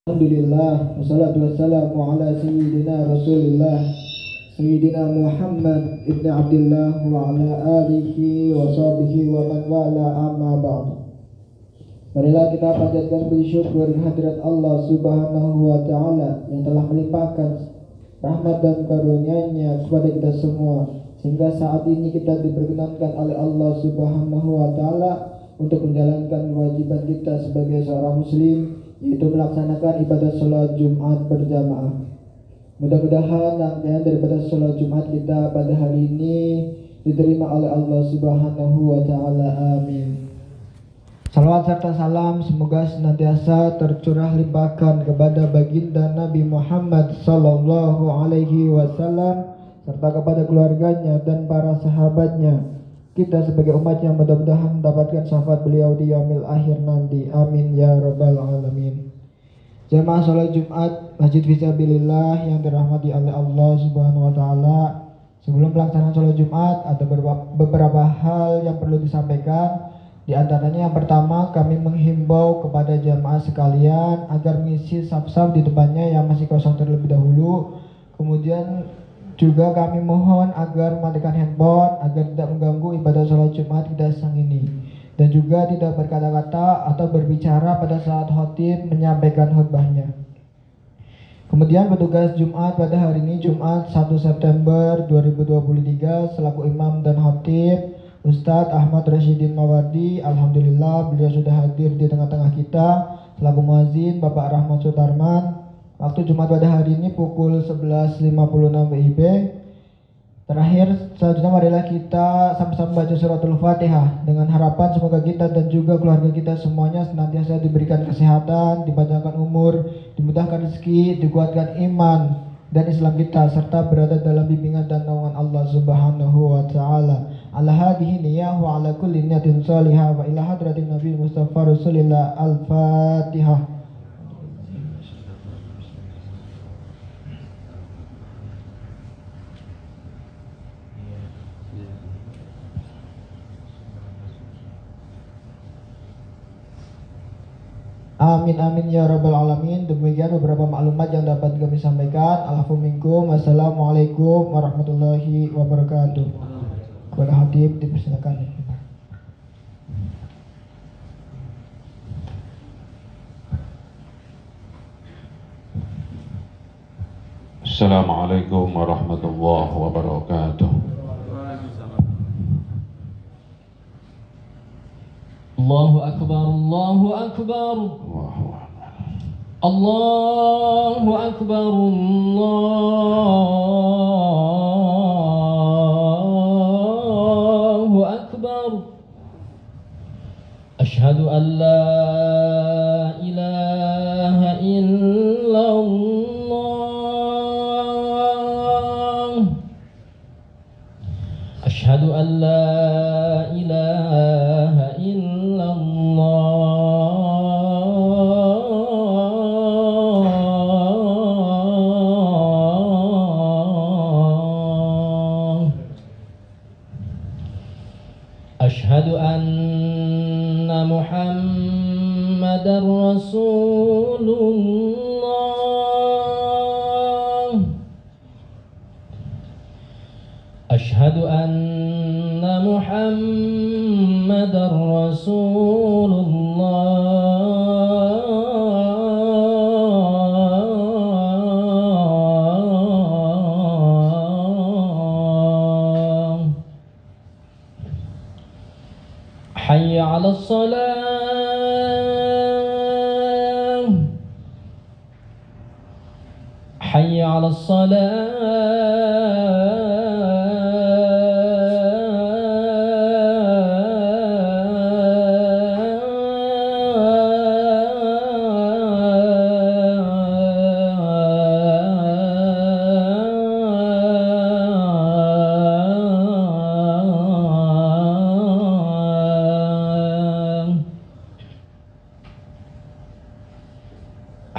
Alhamdulillah, wassalatu wassalamu ala sayyidina Rasulillah Sayyidina Muhammad ibn Abdullah wa ala alihi wa sahbihi wa man wala amma ba'd. Marilah kita panjatkan puji syukur hadirat Allah Subhanahu wa taala yang telah melimpahkan rahmat dan karunia-Nya kepada kita semua, sehingga saat ini kita diperkenankan oleh Allah Subhanahu wa taala untuk menjalankan kewajiban kita sebagai seorang muslim, yaitu melaksanakan ibadah sholat Jumat berjamaah. Mudah-mudahan rangkaian daripada sholat Jumat kita pada hari ini diterima oleh Allah Subhanahu wa taala. Amin. Salawat serta salam semoga senantiasa tercurah limpahkan kepada baginda Nabi Muhammad sallallahu alaihi wasallam serta kepada keluarganya dan para sahabatnya. Kita sebagai umat yang mudah-mudahan mendapatkan syafaat beliau di yaumil akhir nanti. Amin ya rabbal alamin. Jamaah sholat Jumat Masjid Fisabilillah yang dirahmati oleh Allah Subhanahu wa taala. Sebelum pelaksanaan sholat Jumat ada beberapa hal yang perlu disampaikan. Di antaranya yang pertama, kami menghimbau kepada jamaah sekalian agar mengisi saf-saf di depannya yang masih kosong terlebih dahulu. Kemudian juga kami mohon agar mematikan handphone agar tidak mengganggu ibadah sholat Jumat kita siang ini, dan juga tidak berkata-kata atau berbicara pada saat khatib menyampaikan khutbahnya. Kemudian petugas Jumat pada hari ini Jumat 1 September 2023 selaku imam dan khatib Ustadz Ahmad Rashidin Mawardi. Alhamdulillah beliau sudah hadir di tengah-tengah kita. Selaku muadzin Bapak Rahmat Sutarman. Waktu Jumat pada hari ini pukul 11.56 WIB. Terakhir, selanjutnya marilah kita sama-sama baca suratul Fatihah dengan harapan semoga kita dan juga keluarga kita semuanya senantiasa diberikan kesehatan, dipanjangkan umur, dimudahkan rezeki, dikuatkan iman dan Islam kita, serta berada dalam bimbingan dan naungan Allah Subhanahu wa taala. Ala hadhihi niyyah wa ala kulli niyatin salihah wa ila hadratin Nabi Mustafa Rasulillah. Al-Fatihah. Amin amin ya rabbal alamin. Demikian beberapa maklumat yang dapat kami sampaikan. Alhafu minkum. Wassalamualaikum warahmatullahi wabarakatuh. Kepada khatib dipersilakan. Assalamualaikum warahmatullahi wabarakatuh. Allahu akbar, Allahu akbar. Allahu akbar, Allahu akbar. Asyhadu an la ilaha illallah. Asyhadu an la ilaha illallah. Asyhadu anna Muhammadar Rasulullah. Asyhadu anna Muhammadar Rasulullah. Hayya 'alas salam. Hayya 'alas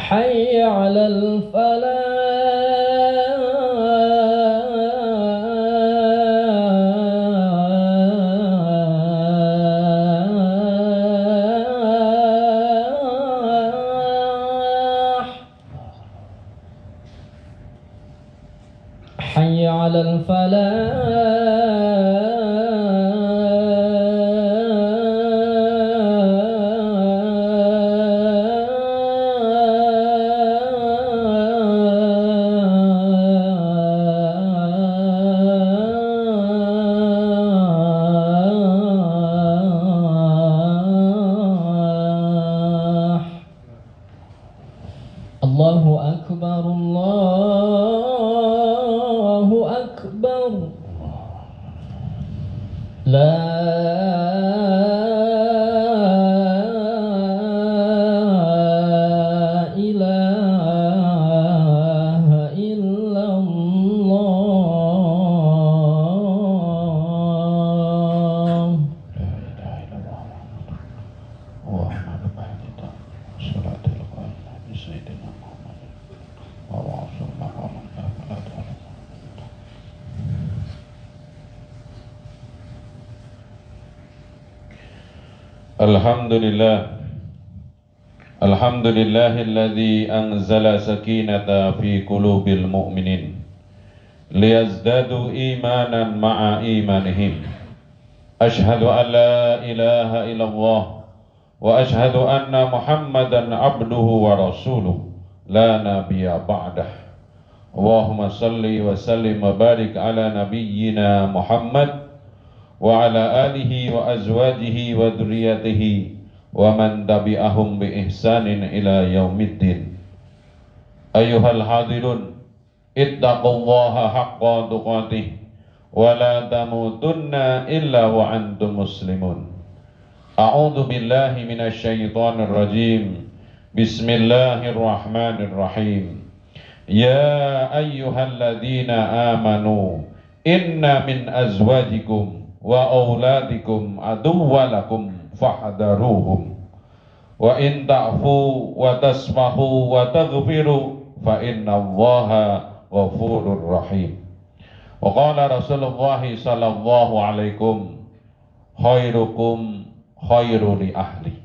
حي على الفلاح حي على الفلاح. الله أكبر الله أكبر لا إله إلا الله. Alhamdulillah. Alhamdulillahilladzi anzala sakinata fi qulubil mu'minin liyazdadu imanan ma'a imanihim. Ashhadu an la ilaha illallah wa ashhadu anna Muhammadan abduhu wa rasuluh la nabiyya ba'dah. Allahumma salli wa sallim wa barik ala nabiyyina Muhammad wa ala alihi wa azwajihi wa dzurriyyatihi wa man tabi'ahum bi ihsanin ila yaumiddin. Ayyuhal hadirun, ittaqullaha haqqa tuqatih wa la tamutunna illa wa antum muslimun. A'udzu billahi minasy syaithanir rajim. Bismillahirrahmanirrahim. Ya ayyuhalladzina amanu inna min azwajikum wa auladikum aduwwalakum fahdaruhum wa in ta'fu wa tasfahu wa taghfiru fa innallaha ghafurur rahim. Wa qala Rasulullah sallallahu alaikum khairukum khairu li ahli.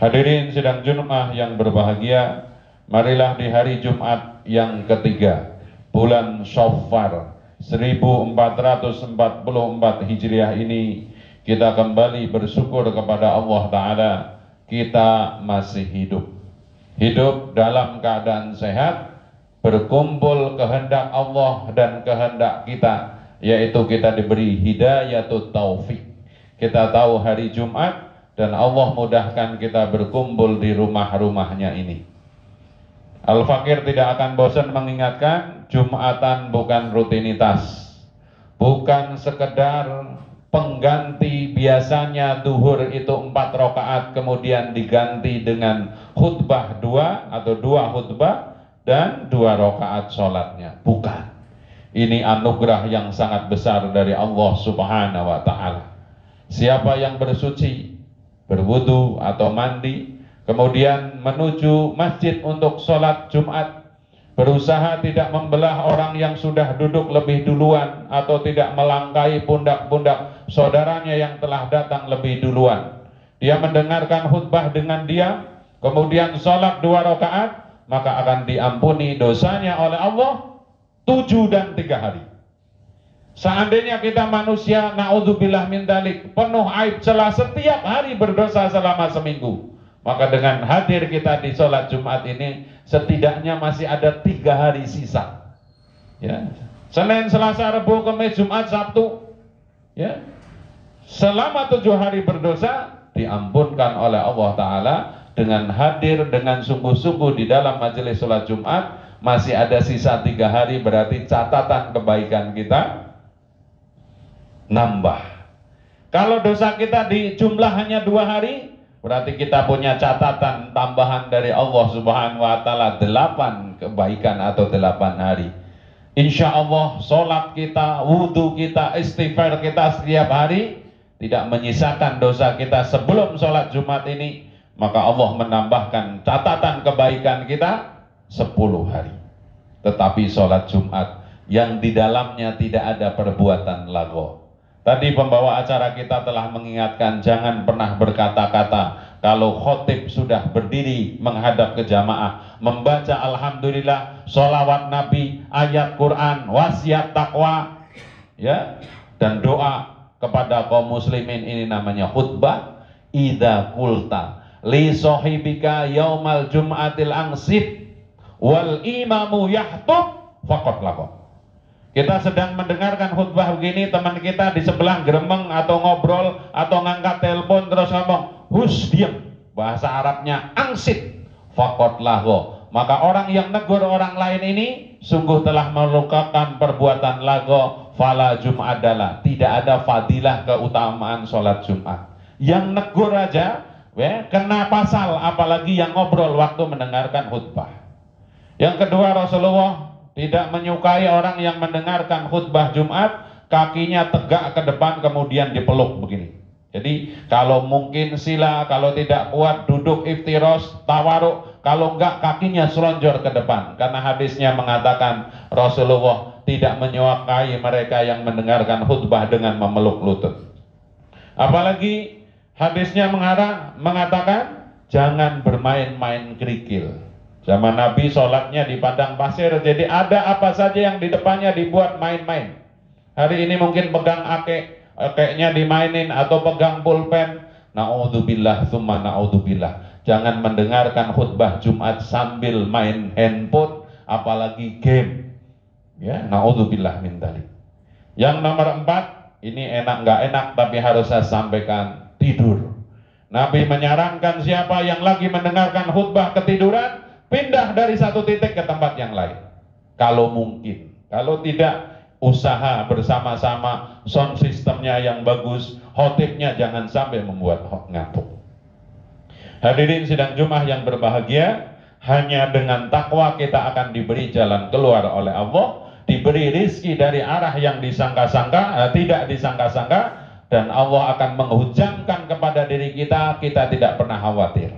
Hadirin sidang Jumat yang berbahagia, marilah di hari Jumat yang ketiga bulan Syawal 1444 Hijriah ini kita kembali bersyukur kepada Allah Ta'ala. Kita masih hidup dalam keadaan sehat, berkumpul kehendak Allah dan kehendak kita, yaitu kita diberi hidayatut taufik. Kita tahu hari Jumat dan Allah mudahkan kita berkumpul di rumah-rumahnya ini. Al-Fakir tidak akan bosan mengingatkan, Jumatan bukan rutinitas, bukan sekedar pengganti. Biasanya duhur itu 4 rakaat kemudian diganti dengan khutbah 2 atau 2 khutbah dan 2 rakaat sholatnya. Bukan. Ini anugerah yang sangat besar dari Allah Subhanahu wa Ta'ala. Siapa yang bersuci, berwudu atau mandi, kemudian menuju masjid untuk sholat Jumat, berusaha tidak membelah orang yang sudah duduk lebih duluan atau tidak melangkai pundak-pundak saudaranya yang telah datang lebih duluan. Dia mendengarkan khutbah dengan diam, kemudian sholat 2 rakaat, maka akan diampuni dosanya oleh Allah 7 dan 3 hari. Seandainya kita manusia, na'udzubillah min dzalik, penuh aib celah, setiap hari berdosa selama seminggu, maka dengan hadir kita di sholat Jumat ini, setidaknya masih ada 3 hari sisa. Ya. Senin, Selasa, Rabu, Kamis, Jumat, Sabtu. Ya. Selama 7 hari berdosa, diampunkan oleh Allah Ta'ala dengan hadir dengan sungguh-sungguh di dalam majelis sholat Jumat. Masih ada sisa 3 hari, berarti catatan kebaikan kita nambah. Kalau dosa kita di jumlah hanya 2 hari, berarti kita punya catatan tambahan dari Allah Subhanahu wa Ta'ala 8 kebaikan atau 8 hari. Insya Allah sholat kita, wudhu kita, istighfar kita setiap hari tidak menyisakan dosa kita sebelum sholat Jumat ini, maka Allah menambahkan catatan kebaikan kita 10 hari. Tetapi sholat Jumat yang di dalamnya tidak ada perbuatan lagho. Tadi pembawa acara kita telah mengingatkan, jangan pernah berkata-kata kalau khotib sudah berdiri menghadap ke jamaah, membaca alhamdulillah, sholawat Nabi, ayat Quran, wasiat takwa, ya, dan doa kepada kaum muslimin, ini namanya khutbah. Idza qulta li sahibika yaumal jum'atil angsit wal imamu yahtub faqad laqa. Kita sedang mendengarkan khutbah begini, teman kita di sebelah geremeng atau ngobrol atau ngangkat telepon terus ngomong, hus, diam. Bahasa Arabnya angsit, faqad laqa. Maka orang yang negur orang lain ini sungguh telah melakukan perbuatan lago, fala jum'adalah. Tidak ada fadilah keutamaan sholat Jumat. Yang negur aja kena pasal, apalagi yang ngobrol waktu mendengarkan khutbah. Yang kedua, Rasulullah tidak menyukai orang yang mendengarkan khutbah Jumat kakinya tegak ke depan kemudian dipeluk begini. Jadi kalau mungkin sila, kalau tidak kuat duduk iftiros, tawaruk, kalau enggak kakinya selonjor ke depan. Karena hadisnya mengatakan Rasulullah tidak menyukai mereka yang mendengarkan khutbah dengan memeluk lutut. Apalagi hadisnya mengatakan jangan bermain-main kerikil. Zaman Nabi sholatnya di padang pasir, jadi ada apa saja yang di depannya dibuat main-main. Hari ini mungkin pegang akeknya dimainin atau pegang pulpen. Na'udzubillah tsumma na'udzubillah. Jangan mendengarkan khutbah Jumat sambil main handphone, apalagi game. Ya, na'udzubillah min dzalik. Yang nomor 4, ini enak nggak enak tapi harus saya sampaikan, tidur. Nabi menyarankan siapa yang lagi mendengarkan khutbah ketiduran, pindah dari satu titik ke tempat yang lain. Kalau mungkin, kalau tidak, usaha bersama-sama, sound systemnya yang bagus, khotibnya jangan sampai membuat ngantuk. Hadirin sidang Jumat yang berbahagia, hanya dengan takwa kita akan diberi jalan keluar oleh Allah, diberi rizki dari arah yang disangka-sangka, tidak disangka-sangka, dan Allah akan menghujamkan kepada diri kita, kita tidak pernah khawatir.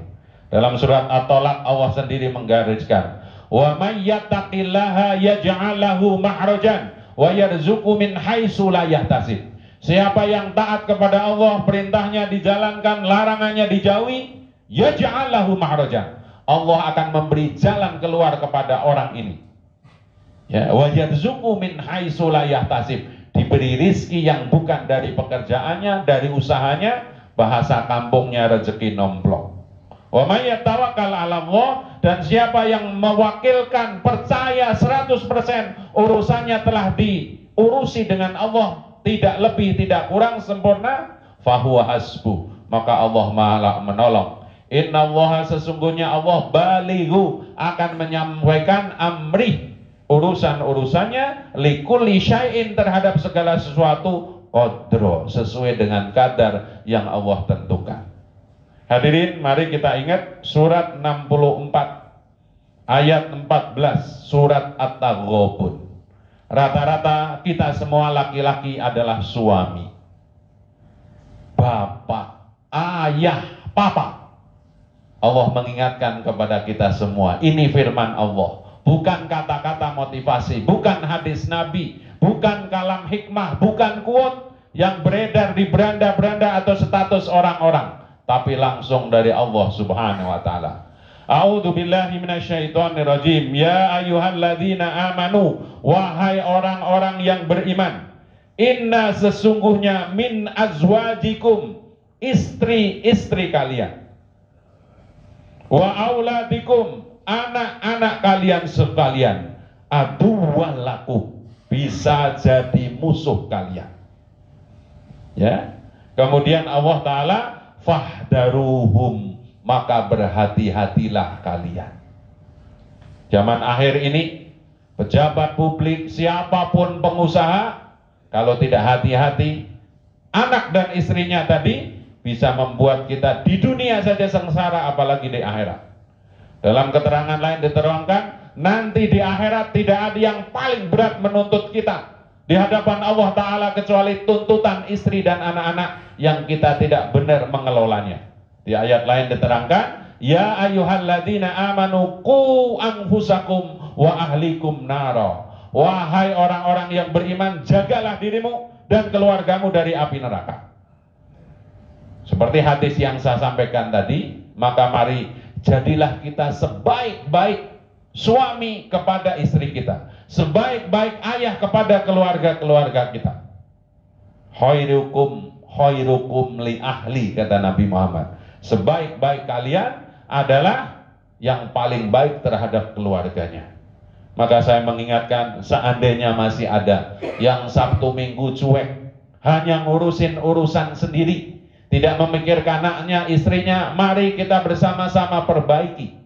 Dalam surat At-Tolak Allah sendiri menggariskan, wa may yattaqillaha yaj'al lahu makhrajan wa yarzuqhu min haitsu la yahtasib. Siapa yang taat kepada Allah, perintahnya dijalankan, larangannya dijauhi, yaj'al lahu makhrajan. Allah akan memberi jalan keluar kepada orang ini. Ya, wa yarzuqhu min haitsu la yahtasib. Diberi rizki yang bukan dari pekerjaannya, dari usahanya, bahasa kampungnya rezeki nomplok. Wa may yatawakkal 'ala Allah, dan siapa yang mewakilkan, percaya 100% urusannya telah diurusi dengan Allah, tidak lebih tidak kurang, sempurna, fahuwa hasbuh, maka Allah Maha menolong. Innallaha, sesungguhnya Allah, balighu, akan menyampaikan amri, urusan-urusannya, likulli syai'in, terhadap segala sesuatu, qadro, sesuai dengan kadar yang Allah tentukan. Hadirin, mari kita ingat surat 64 ayat 14 surat At-Taghabun. Rata-rata kita semua laki-laki adalah suami, bapak, ayah, papa. Allah mengingatkan kepada kita semua, ini firman Allah, bukan kata-kata motivasi, bukan hadis Nabi, bukan kalam hikmah, bukan quote yang beredar di beranda-beranda atau status orang-orang, tapi langsung dari Allah Subhanahu wa taala. A'udzu billahi minasyaitonir rajim. Ya ayyuhalladzina amanu, wahai orang-orang yang beriman, inna, sesungguhnya, min azwajikum, istri-istri kalian, wa auladikum, anak-anak kalian sekalian, aduwwan lakum, bisa jadi musuh kalian. Ya. Kemudian Allah taala, fahdaruhum, maka berhati-hatilah kalian. Zaman akhir ini, pejabat publik, siapapun pengusaha, kalau tidak hati-hati, anak dan istrinya tadi bisa membuat kita di dunia saja sengsara, apalagi di akhirat. Dalam keterangan lain diterangkan, nanti di akhirat tidak ada yang paling berat menuntut kita di hadapan Allah Ta'ala kecuali tuntutan istri dan anak-anak yang kita tidak benar mengelolanya. Di ayat lain diterangkan, ya ayyuhalladzina amanu qu anfusakum wa ahlikum nara. Wahai orang-orang yang beriman, jagalah dirimu dan keluargamu dari api neraka. Seperti hadis yang saya sampaikan tadi, maka mari jadilah kita sebaik-baik suami kepada istri kita, sebaik-baik ayah kepada keluarga-keluarga kita. Khairukum li ahli, kata Nabi Muhammad. Sebaik-baik kalian adalah yang paling baik terhadap keluarganya. Maka saya mengingatkan, seandainya masih ada yang Sabtu Minggu cuek, hanya ngurusin urusan sendiri, tidak memikirkan anaknya, istrinya, mari kita bersama-sama perbaiki.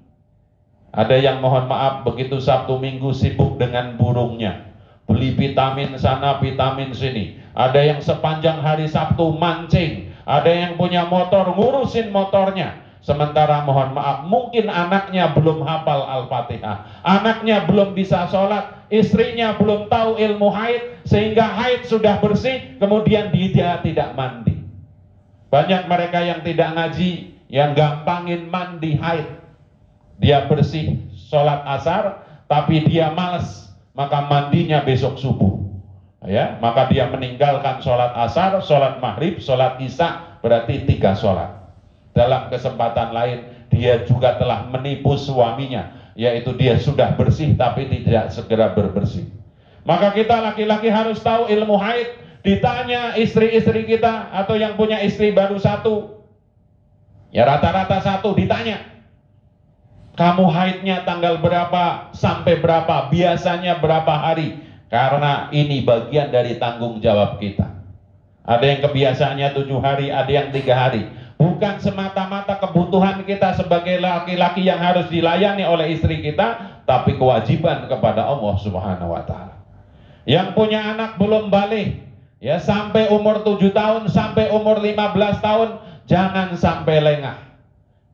Ada yang mohon maaf begitu Sabtu Minggu sibuk dengan burungnya, beli vitamin sana, vitamin sini. Ada yang sepanjang hari Sabtu mancing, ada yang punya motor ngurusin motornya. Sementara mohon maaf, mungkin anaknya belum hafal Al-Fatihah, anaknya belum bisa sholat, istrinya belum tahu ilmu haid, sehingga haid sudah bersih, kemudian dia tidak mandi. Banyak mereka yang tidak ngaji, yang gampangin mandi haid. Dia bersih sholat asar, tapi dia malas, maka mandinya besok subuh. Ya, maka dia meninggalkan sholat asar, sholat maghrib, sholat isya, berarti 3 sholat. Dalam kesempatan lain, dia juga telah menipu suaminya, yaitu dia sudah bersih tapi tidak segera berbersih. Maka kita laki-laki harus tahu ilmu haid. Ditanya istri-istri kita atau yang punya istri baru 1, ya rata-rata 1, ditanya, kamu haidnya tanggal berapa sampai berapa, biasanya berapa hari? Karena ini bagian dari tanggung jawab kita. Ada yang kebiasaannya 7 hari, ada yang 3 hari. Bukan semata-mata kebutuhan kita sebagai laki-laki yang harus dilayani oleh istri kita, tapi kewajiban kepada Allah Subhanahu wa Ta'ala. Yang punya anak belum balik, ya sampai umur 7 tahun, sampai umur 15 tahun, jangan sampai lengah.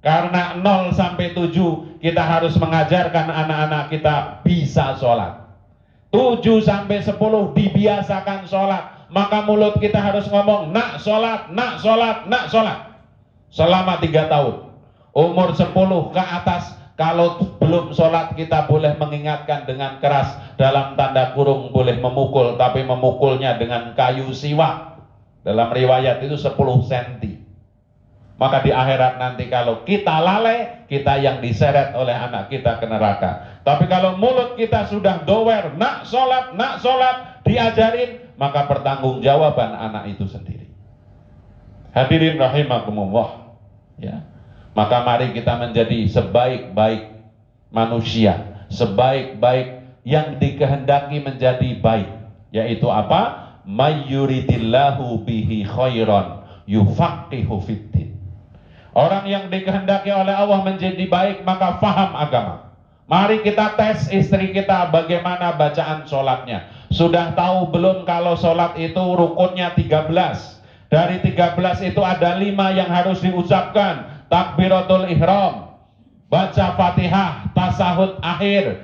Karena 0 sampai 7 kita harus mengajarkan anak-anak kita bisa sholat. 7 sampai 10 dibiasakan sholat. Maka mulut kita harus ngomong, nak sholat, nak sholat, nak sholat. Selama 3 tahun. Umur 10 ke atas, kalau belum sholat kita boleh mengingatkan dengan keras, dalam tanda kurung boleh memukul, tapi memukulnya dengan kayu siwak. Dalam riwayat itu 10 cm. Maka di akhirat nanti kalau kita lalai, kita yang diseret oleh anak kita ke neraka. Tapi kalau mulut kita sudah dower, nak sholat, diajarin, maka pertanggungjawaban anak itu sendiri. Hadirin rahimakumullah. Ya. Maka mari kita menjadi sebaik-baik manusia, sebaik-baik yang dikehendaki menjadi baik, yaitu apa? Mayyuridillahu bihi khairan yufaqihu fiddin. Orang yang dikehendaki oleh Allah menjadi baik, maka faham agama. Mari kita tes istri kita bagaimana bacaan sholatnya. Sudah tahu belum kalau sholat itu rukunnya 13? Dari 13 itu ada 5 yang harus diucapkan. Takbiratul ihram, baca Fatihah, tasahud akhir,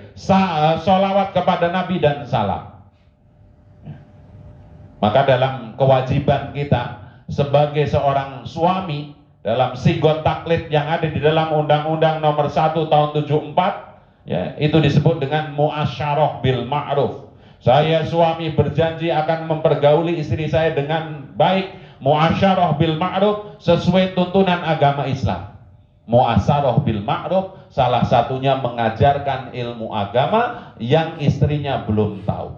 sholawat kepada Nabi dan salam. Maka dalam kewajiban kita sebagai seorang suami, dalam sigot taklid yang ada di dalam Undang-Undang Nomor 1 Tahun 74, ya, itu disebut dengan muasyarah bil ma'ruf. Saya suami berjanji akan mempergauli istri saya dengan baik, muasyarah bil ma'ruf, sesuai tuntunan agama Islam. Muasyarah bil ma'ruf salah satunya mengajarkan ilmu agama yang istrinya belum tahu.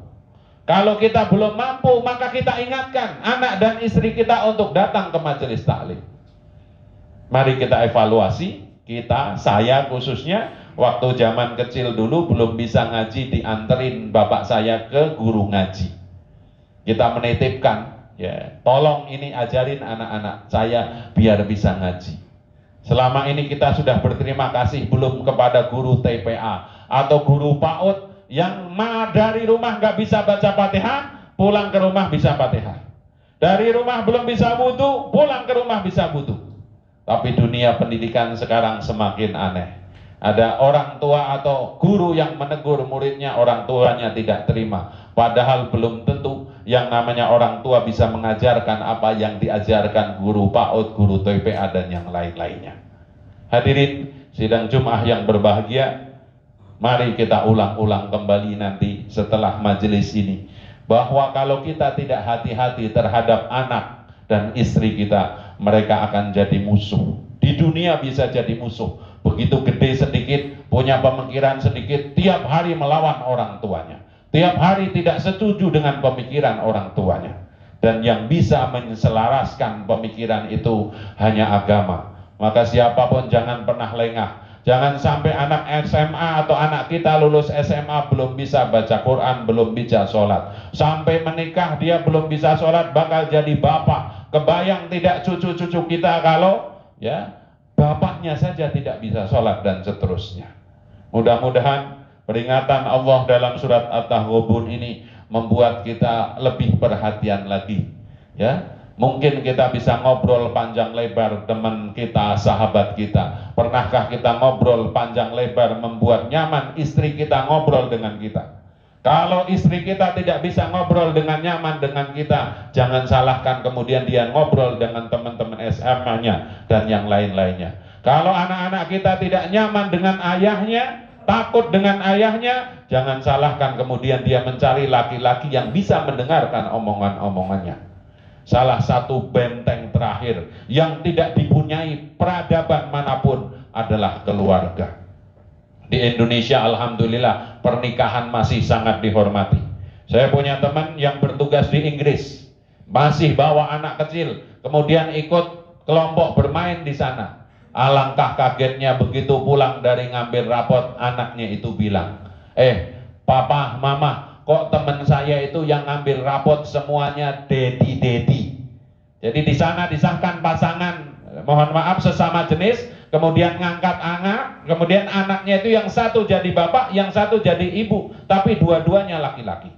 Kalau kita belum mampu, maka kita ingatkan anak dan istri kita untuk datang ke majelis taklim. Mari kita evaluasi, saya khususnya, waktu zaman kecil dulu belum bisa ngaji, dianterin bapak saya ke guru ngaji. Kita menitipkan, ya, tolong ini ajarin anak-anak saya biar bisa ngaji. Selama ini kita sudah berterima kasih belum kepada guru TPA atau guru PAUD yang dari rumah nggak bisa baca Fatihah, pulang ke rumah bisa Fatihah. Dari rumah belum bisa wudu, pulang ke rumah bisa wudu. Tapi dunia pendidikan sekarang semakin aneh. Ada orang tua atau guru yang menegur muridnya, orang tuanya tidak terima. Padahal belum tentu yang namanya orang tua bisa mengajarkan apa yang diajarkan guru PAUD, guru TPA, dan yang lain-lainnya. Hadirin sidang Jumat yang berbahagia, mari kita ulang-ulang kembali nanti setelah majelis ini, bahwa kalau kita tidak hati-hati terhadap anak dan istri kita, mereka akan jadi musuh. Di dunia bisa jadi musuh. Begitu gede sedikit, punya pemikiran sedikit, tiap hari melawan orang tuanya. Tiap hari tidak setuju dengan pemikiran orang tuanya. Dan yang bisa menselaraskan pemikiran itu hanya agama. Maka siapapun jangan pernah lengah. Jangan sampai anak SMA atau anak kita lulus SMA belum bisa baca Quran, belum bisa sholat. Sampai menikah dia belum bisa sholat, bakal jadi bapak. Kebayang tidak cucu-cucu kita kalau ya bapaknya saja tidak bisa sholat dan seterusnya. Mudah-mudahan peringatan Allah dalam surat At-Taghabun ini membuat kita lebih perhatian lagi. Ya, mungkin kita bisa ngobrol panjang lebar teman kita, sahabat kita. Pernahkah kita ngobrol panjang lebar membuat nyaman istri kita ngobrol dengan kita? Kalau istri kita tidak bisa ngobrol dengan nyaman dengan kita, jangan salahkan kemudian dia ngobrol dengan teman-teman SMA-nya dan yang lain-lainnya. Kalau anak-anak kita tidak nyaman dengan ayahnya, takut dengan ayahnya, jangan salahkan kemudian dia mencari laki-laki yang bisa mendengarkan omongan-omongannya. Salah satu benteng terakhir yang tidak dipunyai peradaban manapun adalah keluarga. Di Indonesia alhamdulillah pernikahan masih sangat dihormati. Saya punya teman yang bertugas di Inggris, masih bawa anak kecil, kemudian ikut kelompok bermain di sana. Alangkah kagetnya begitu pulang dari ngambil rapot, anaknya itu bilang, papa, mama, kok teman saya itu yang ngambil rapot semuanya dedi. Jadi di sana disahkan pasangan, mohon maaf sesama jenis, kemudian ngangkat anak, kemudian anaknya itu yang satu jadi bapak, yang satu jadi ibu, tapi dua-duanya laki-laki.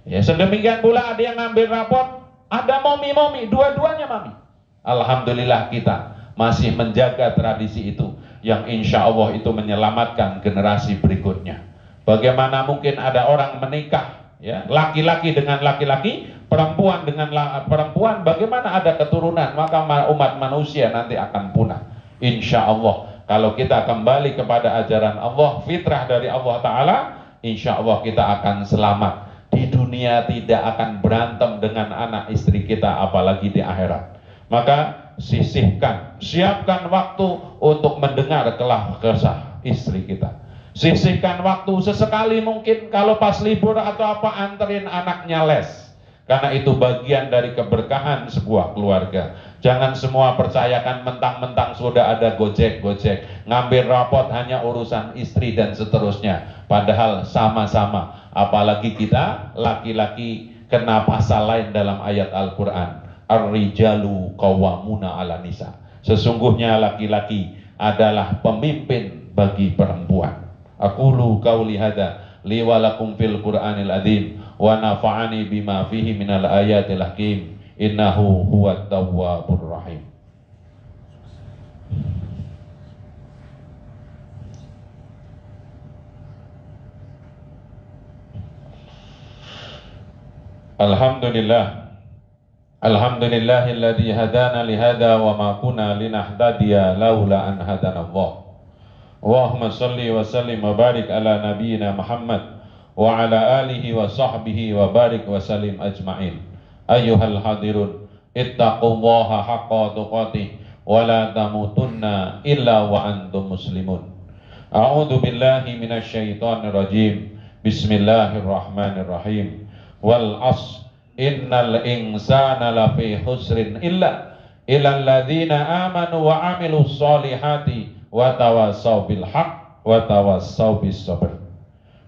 Ya, sedemikian pula ada yang ngambil rapot, ada momi-momi, dua-duanya mami. Alhamdulillah kita masih menjaga tradisi itu, yang insya Allah itu menyelamatkan generasi berikutnya. Bagaimana mungkin ada orang menikah, ya, laki-laki dengan laki-laki, perempuan dengan perempuan, bagaimana ada keturunan? Maka umat manusia nanti akan punah. Insya Allah, kalau kita kembali kepada ajaran Allah, fitrah dari Allah Ta'ala, insya Allah kita akan selamat. Di dunia tidak akan berantem dengan anak istri kita, apalagi di akhirat. Maka sisihkan, siapkan waktu untuk mendengar kelah kesah istri kita. Sisihkan waktu sesekali mungkin, kalau pas libur atau apa, anterin anaknya les. Karena itu bagian dari keberkahan sebuah keluarga. Jangan semua percayakan mentang-mentang sudah ada gojek, ngambil rapot hanya urusan istri dan seterusnya. Padahal sama-sama, apalagi kita laki-laki kena pasal lain dalam ayat Al-Quran. Ar-rijalu qawwamuna 'ala nisa. Sesungguhnya laki-laki adalah pemimpin bagi perempuan. Aqulu qauli hadza li wa lakum fil Qur'anil adzim wa nafa'ani bima fihi minal ayatil hakim. Innahu huwat tawwabur rahim. Alhamdulillahilladzi hadana lihada wa ma kunna linahtadiya laula an hadana Allah. Allahumma salli wa sallim wa barik ala nabiyyina Muhammad wa ala alihi wa sahbihi wa barik wa sallim ajma'in. Ayyuhal hadirun, ittaqullaha haqqa tuqatih wa la tamutunna illa wa antum muslimun. A'udzu billahi minasy syaithanir rajim. Bismillahirrahmanirrahim. Wal 'ashr innal insana lafi khusrin illa alladzina amanu wa 'amilus solihati wa tawassaw bil haqq wa tawassaw bis sabr.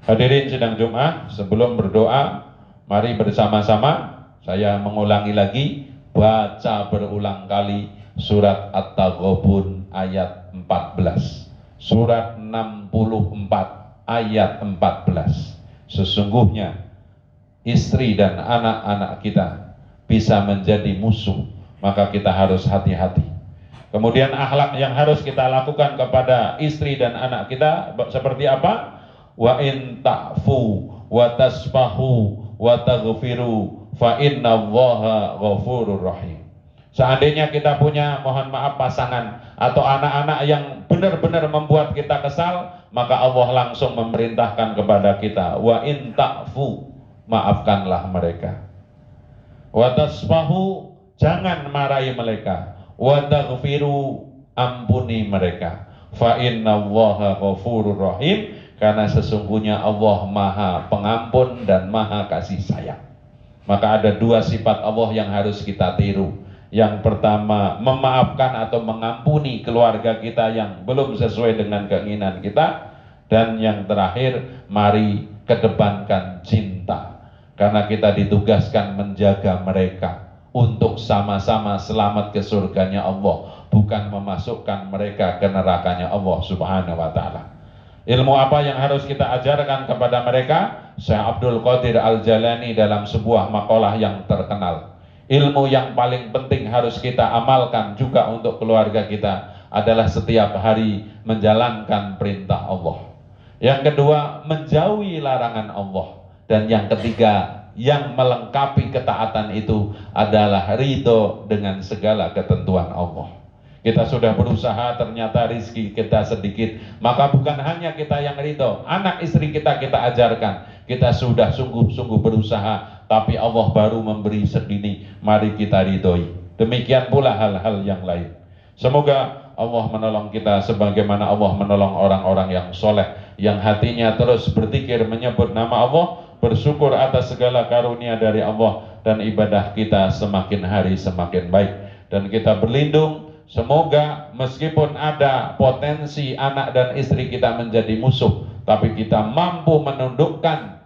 Hadirin sidang Jumat, sebelum berdoa, mari bersama-sama saya mengulangi lagi, baca berulang kali surat At-Taghabun ayat 14. Surat 64 ayat 14. Sesungguhnya istri dan anak-anak kita bisa menjadi musuh, maka kita harus hati-hati. Kemudian akhlak yang harus kita lakukan kepada istri dan anak kita seperti apa? Wa in ta'fu wa tasfahu wa taghfiru fa innallaha ghafurur rahim. Seandainya kita punya, mohon maaf, pasangan atau anak-anak yang benar-benar membuat kita kesal, maka Allah langsung memerintahkan kepada kita, wa in ta'fu, maafkanlah mereka. Wa tasfahu, jangan marahi mereka. wa taghfiru, ampuni mereka. Fa innallaha ghafurur rahim, karena sesungguhnya Allah Maha Pengampun dan Maha Kasih Sayang. Maka ada dua sifat Allah yang harus kita tiru. Yang pertama, memaafkan atau mengampuni keluarga kita yang belum sesuai dengan keinginan kita. Dan yang terakhir, mari kedepankan cinta, karena kita ditugaskan menjaga mereka untuk sama-sama selamat ke surganya Allah, bukan memasukkan mereka ke nerakanya Allah Subhanahu wa ta'ala. Ilmu apa yang harus kita ajarkan kepada mereka? Syekh Abdul Qadir Al-Jalani dalam sebuah makalah yang terkenal, ilmu yang paling penting harus kita amalkan juga untuk keluarga kita adalah setiap hari menjalankan perintah Allah. Yang kedua, menjauhi larangan Allah. Dan yang ketiga, yang melengkapi ketaatan itu adalah ridho dengan segala ketentuan Allah. Kita sudah berusaha, ternyata rizki kita sedikit, maka bukan hanya kita yang ridho, anak istri kita ajarkan. Kita sudah sungguh-sungguh berusaha, tapi Allah baru memberi segini, mari kita ridhoi. Demikian pula hal-hal yang lain. Semoga Allah menolong kita sebagaimana Allah menolong orang-orang yang soleh, yang hatinya terus berzikir menyebut nama Allah, bersyukur atas segala karunia dari Allah, dan ibadah kita semakin hari semakin baik. Dan kita berlindung, semoga meskipun ada potensi anak dan istri kita menjadi musuh, tapi kita mampu menundukkan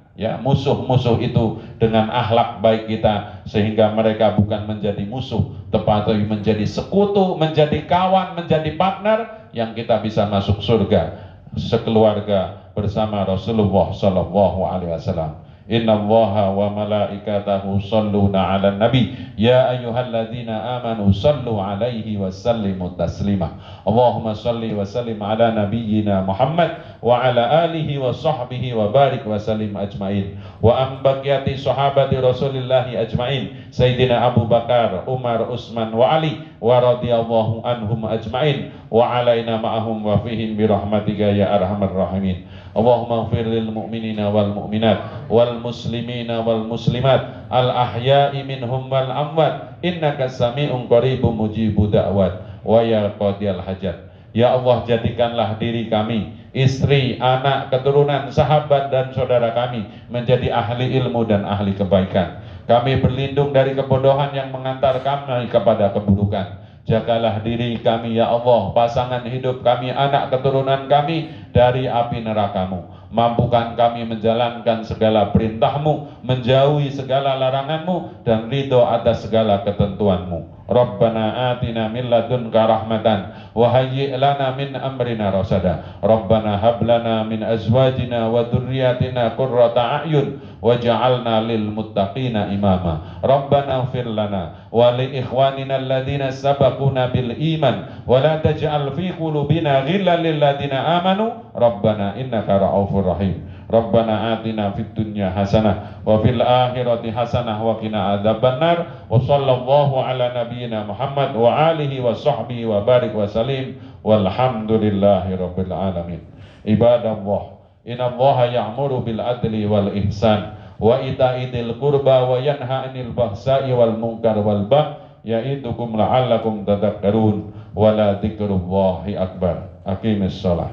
musuh-musuh itu dengan akhlak baik kita, sehingga mereka bukan menjadi musuh, tetapi menjadi sekutu, menjadi kawan, menjadi partner, yang kita bisa masuk surga sekeluarga bersama Rasulullah sallallahu alaihi wasallam. Innallaha wa malaikatahu shalluna 'alan nabi ya ayyuhalladzina amanu shallu 'alaihi wa sallimu taslima. Allahumma shalli wa sallim 'ala nabiyyina Muhammad wa 'ala alihi wa sahbihi wa barik wa sallim ajmain. Wa am baqiyati sahabati Rasulillahi ajmain, Sayyidina Abu Bakar, Umar, Utsman wa Ali wa radhiyallahu anhum ajmain wa 'alaina ma'ahum wa fihim bi rahmatika ya arhamar rahimin. Allahumma ighfir lil mu'minina wal mu'minat wal muslimina wal muslimat al ahya'i minhum wal amwat innaka sami'un qaribun mujibud da'wat wa ya qadiyal hajat. Ya Allah, jadikanlah diri kami, istri, anak, keturunan, sahabat dan saudara kami menjadi ahli ilmu dan ahli kebaikan. Kami berlindung dari kebodohan yang mengantar kami kepada keburukan. Jagalah diri kami ya Allah, pasangan hidup kami, anak keturunan kami dari api neraka-Mu. Mampukan kami menjalankan segala perintah-Mu, menjauhi segala larangan-Mu, dan ridho atas segala ketentuan-Mu. Rabbana atina min ladunka rahmatan wa hayyi' lana min amrina rasada. Rabbana hab lana min azwajina wa dhurriyyatina qurrata a'yun waj'alna lil muttaqina imama. Rabbana ighfir lana wa li ikhwanina alladhina sabaquna bil iman wa la taj'al fi qulubina ghillan lil ladzina amanu Rabbana innaka ra'ufur rahim. Rabbana atina fid dunya hasanah wa fil akhirati hasanah wa qina adzabannar. Wa sallallahu ala nabiyyina Muhammad wa alihi wa sahbihi wa barik wa salim walhamdulillahi rabbil alamin. Ibadallah, innallaha ya'muru bil adli wal ihsan wa ita'i dzil qurba wa yanha 'anil bahsa'i wal munkar wal baghi ya'idukum la'allakum tadhakkarun wa la dzikrullahi akbar. Aqimis shalah.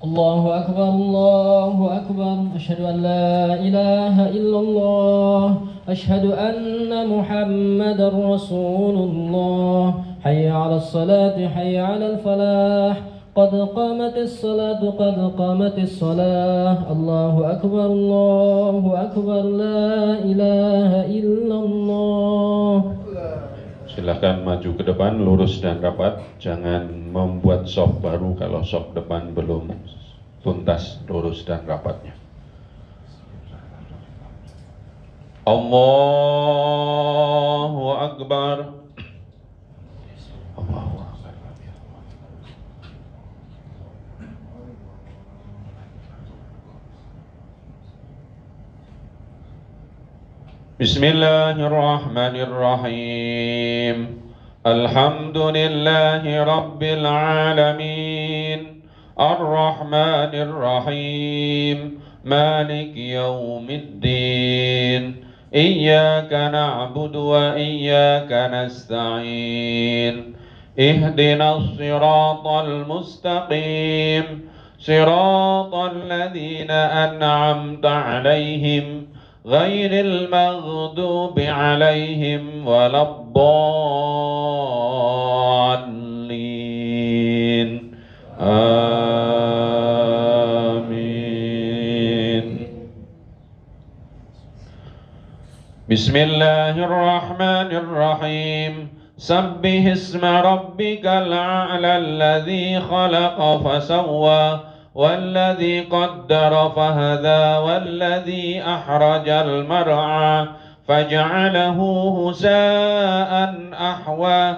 Allahu akbar, Allahu akbar. Asyhadu an la ilaha illallah, asyhadu anna Muhammadar Rasulullah. Hayya 'alas salati, hayya 'alal falah. Qad qamatis salatu, qad qamatis salah. Allahu akbar, Allahu akbar. La ilaha illallah. Silahkan maju ke depan, lurus dan rapat. Jangan membuat saf baru kalau saf depan belum tuntas lurus dan rapatnya. Allahu Akbar. Allahu Akbar. Bismillahirrahmanirrahim. Alhamdulillahi Rabbil Alamin, Ar-Rahmanir Rahim, Maliki Yawmiddin. Iyyaka na'budu wa iyyaka nasta'in. اهدنا الصراط المستقيم صراط الذين أنعمت عليهم غير المغضوب عليهم ولا الضالين آمين. بسم الله الرحمن الرحيم. سبح اسم ربك الأعلى الذي خلق فسوى والذي قدر فهدى والذي أحرج المرعى فجعله هساء أحوى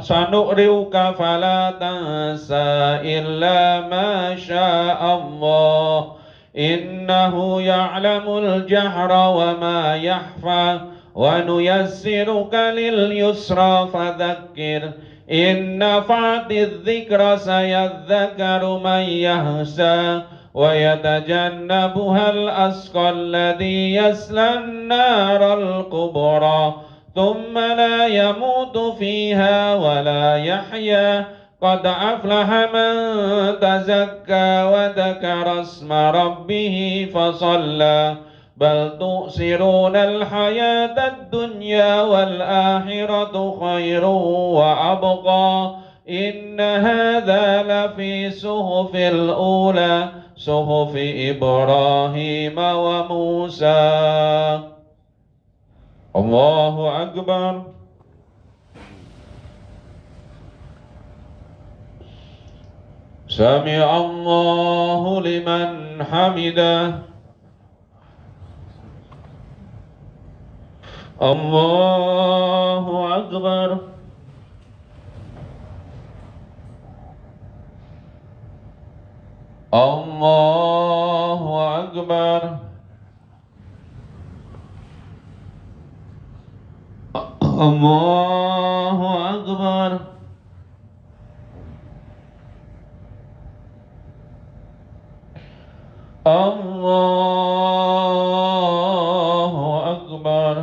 سنؤرئك فلا تنسى إلا ما شاء الله إنه يعلم الجهر وما يخفى ونيسرك لليسرى فذكر إن نفعت الذكر سيذكر من يخشى ويتجنبها الأشقى الذي يصلى النار الكبرى ثم لا يموت فيها ولا يحيا قد أفلح من تزكى وذكر اسم ربه فصلى بل تؤثرون الحياة الدنيا والآخرة خير وأبقى إن هذا لفي صحف الأولى صحف إبراهيم وموسى. الله أكبر. سمع الله لمن حمده. الله أكبر. الله أكبر. الله أكبر. الله أكبر.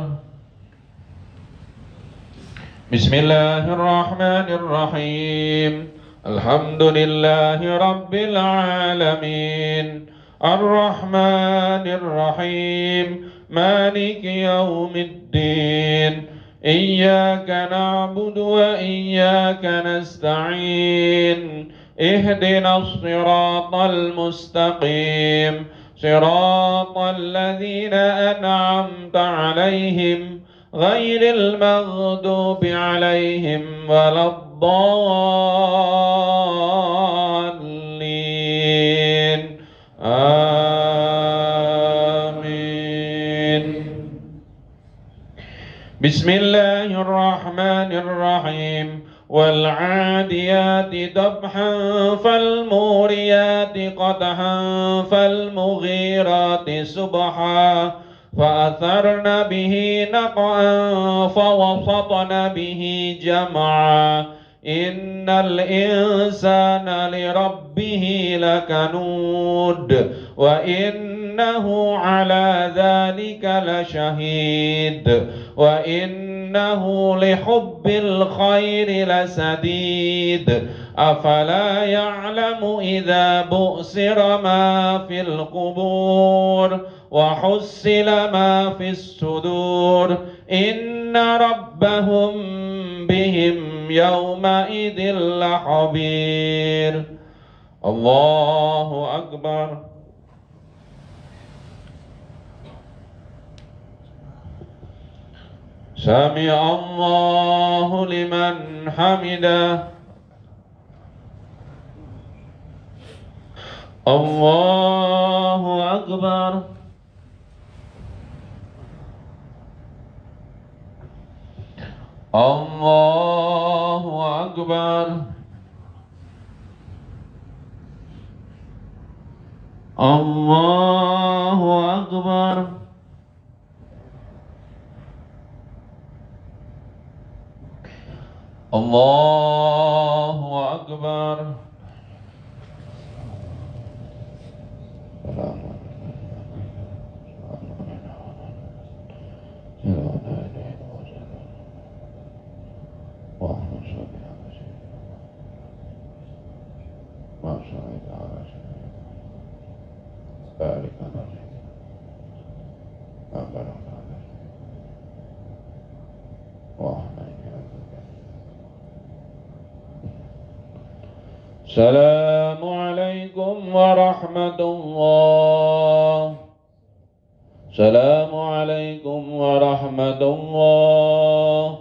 بسم الله الرحمن الرحيم. الحمد لله رب العالمين الرحمن الرحيم مالك يوم الدين إياك نعبد وإياك نستعين اهدنا الصراط المستقيم صراط الذين أنعمت عليهم غير المغضوب عليهم ولا الضالين آمين. بسم الله الرحمن الرحيم والعاديات ضبحا فالموريات قدحا فالمغيرات صبحا فأثرن به نقعا فوسطن به جمعا إن الإنسان لربه لكنود وإنه على ذلك لشهيد وإنه لحب الخير لسديد أفلا يعلم إذا بؤسر ما في القبور وحصل ما في الصدور إن ربهم بهم يومئذ لخبير. الله أكبر. سمع الله لمن حمده. الله أكبر. الله أكبر. الله أكبر. الله أكبر. Wah. بارك عليه وبارك عليه السلام عليكم ورحمة الله. السلام عليكم ورحمة الله.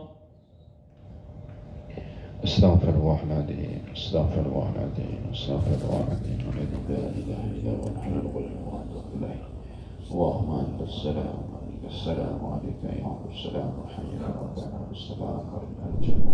استغفر الله العظيم، استغفر الله العظيم، استغفر الله العظيم الذي لا إله إلا هو الحي القيوم وأتوب إليه. اللهم أنت السلام ومنك السلام وعليك يعود السلام وحيك ربنا والسلام على الجنة.